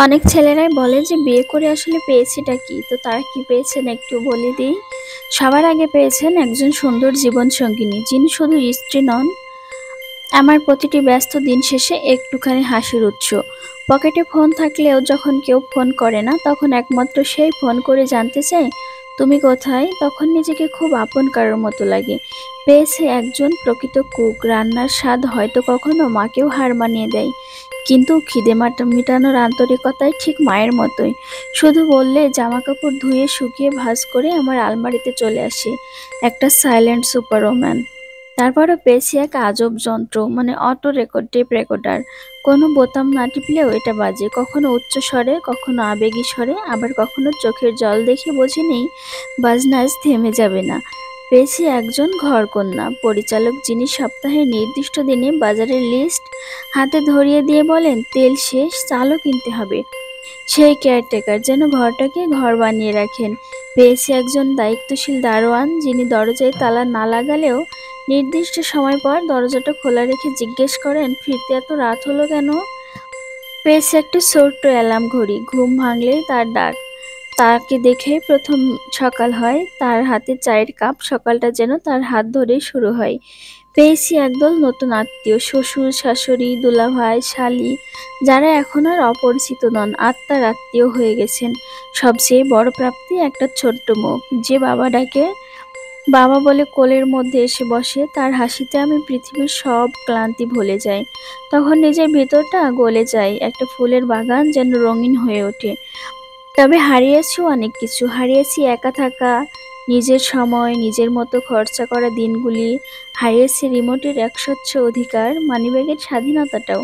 অনেক ছেলেরাই বলে যে বিয়ে করে আসলে পেয়েছেটা কি, তো তারা কি পেয়েছেন একটু বলে দিই। সবার আগে পেয়েছেন একজন সুন্দর জীবন সঙ্গিনী, যিনি শুধু স্ত্রী নন, আমার প্রতিটি ব্যস্ত দিন শেষে একটুখানি হাসির উৎস। পকেটে ফোন থাকলেও যখন কেউ ফোন করে না, তখন একমাত্র সেই ফোন করে জানতে চায় তুমি কোথায়। তখন নিজেকে খুব আপন কারোর মতো লাগে। পেয়েছে একজন প্রকৃত কুক, রান্নার স্বাদ হয়তো কখনো মাকেও হার মানিয়ে দেয়, কিন্তু খিদে মেটানোর আন্তরিকতায় ঠিক মায়ের মতোই। শুধু বললে জামা কাপড় ধুয়ে শুকিয়ে ভাঁজ করে আমার আলমারিতে চলে আসে। একটা সাইলেন্ট সুপার ওম্যান। তারপরও পেয়েছি এক আজব যন্ত্র, মানে অটো রেকর্ড, টেপ রেকর্ডার। কোনো বোতাম না টিপলেও এটা বাজে, কখনো উচ্চ স্বরে, কখনো আবেগী স্বরে, আবার কখনো চোখের জল দেখে বুঝি নেই বাজনা আজ থেমে যাবে না। পেয়েছি একজন ঘরকন্যা পরিচালক, যিনি সপ্তাহের নির্দিষ্ট দিনে বাজারের লিস্ট হাতে ধরিয়ে দিয়ে বলেন তেল শেষ, চালও কিনতে হবে। সেই কেয়ারটেকার যেন ঘরটাকে ঘর বানিয়ে রাখেন। পেয়েছি একজন দায়িত্বশীল দারোয়ান, যিনি দরজায় তালা না লাগালেও নির্দিষ্ট সময় পর দরজাটা খোলা রেখে জিজ্ঞেস করেন ফিরতে এত রাত হলো কেন। পেয়েছি একটা ছোট্ট অ্যালার্ম ঘড়ি, ঘুম ভাঙলেই তার ডাক। তাকে দেখে প্রথম সকাল হয়, তার হাতে চায়ের কাপ, সকালটা যেন তার হাত ধরেই শুরু হয়। পেয়েছি একদল নতুন আত্মীয়, শ্বশুর শাশুড়ি, দুলাভাই শালি, যারা এখন আর অপরিচিত নন, আত্মার আত্মীয় হয়ে গেছেন। সবচেয়ে বড় প্রাপ্তি একটা ছোট্ট মুখ, যে বাবা ডাকে, বাবা বলে কোলের মধ্যে এসে বসে। তার হাসিতে আমি পৃথিবীর সব ক্লান্তি ভুলে যাই। তখন নিজের ভেতরটা গলে যায়, একটা ফুলের বাগান যেন রঙিন হয়ে ওঠে। তবে হারিয়েছি অনেক কিছু, হারিয়েছি একা থাকা, নিজের সময়, নিজের মতো খরচা করা দিনগুলি, হারিয়েছি রিমোটের একস্বচ্ছ অধিকার, মানিব্যাগের স্বাধীনতাটাও।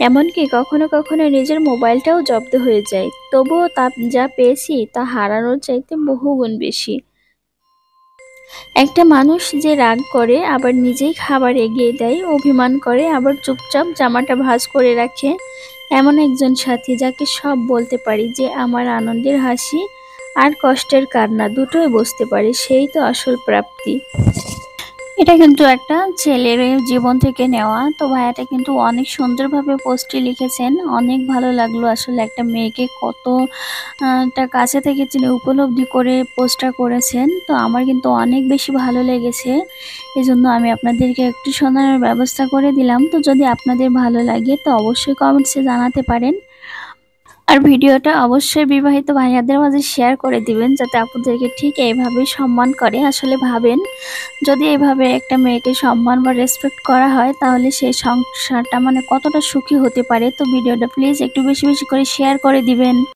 এমনকি কখনো কখনো নিজের মোবাইলটাও জব্দ হয়ে যায়। তবুও তা যা পেয়েছি তা হারানোর চাইতে বহুগুণ বেশি। একটা মানুষ যে রাগ করে আবার নিজেই খাবার এগিয়ে দেয়, অভিমান করে আবার চুপচাপ জামাটা ভাঁজ করে রাখে, এমন একজন সাথী যাকে সব বলতে পারি, যে আমার আনন্দের হাসি আর কষ্টের কান্না দুটোই বুঝতে পারে, সেই তো আসল প্রাপ্তি। এটা কিন্তু একটা ছেলের জীবন থেকে নেওয়া। তো ভাইয়াটা কিন্তু অনেক সুন্দরভাবে পোস্টটি লিখেছেন, অনেক ভালো লাগলো। আসলে একটা মেয়েকে কতটা কাছে থেকে তিনি উপলব্ধি করে পোস্টটা করেছেন, তো আমার কিন্তু অনেক বেশি ভালো লেগেছে। এজন্য আমি আপনাদেরকে একটু শোনানোর ব্যবস্থা করে দিলাম। তো যদি আপনাদের ভালো লাগে তো অবশ্যই কমেন্টসে জানাতে পারেন। আর ভিডিওটা অবশ্যই বিবাহিত ভাইয়াদের মাঝে শেয়ার করে দিবেন, যাতে আপনাদেরকে ঠিক এইভাবেই সম্মান করে। আসলে ভাবেন, যদি এভাবে একটা মেয়েকে সম্মান বা রেসপেক্ট করা হয়, তাহলে সেই সংসারটা মানে কতটা সুখী হতে পারে। তো ভিডিওটা প্লিজ একটু বেশি বেশি করে শেয়ার করে দিবেন।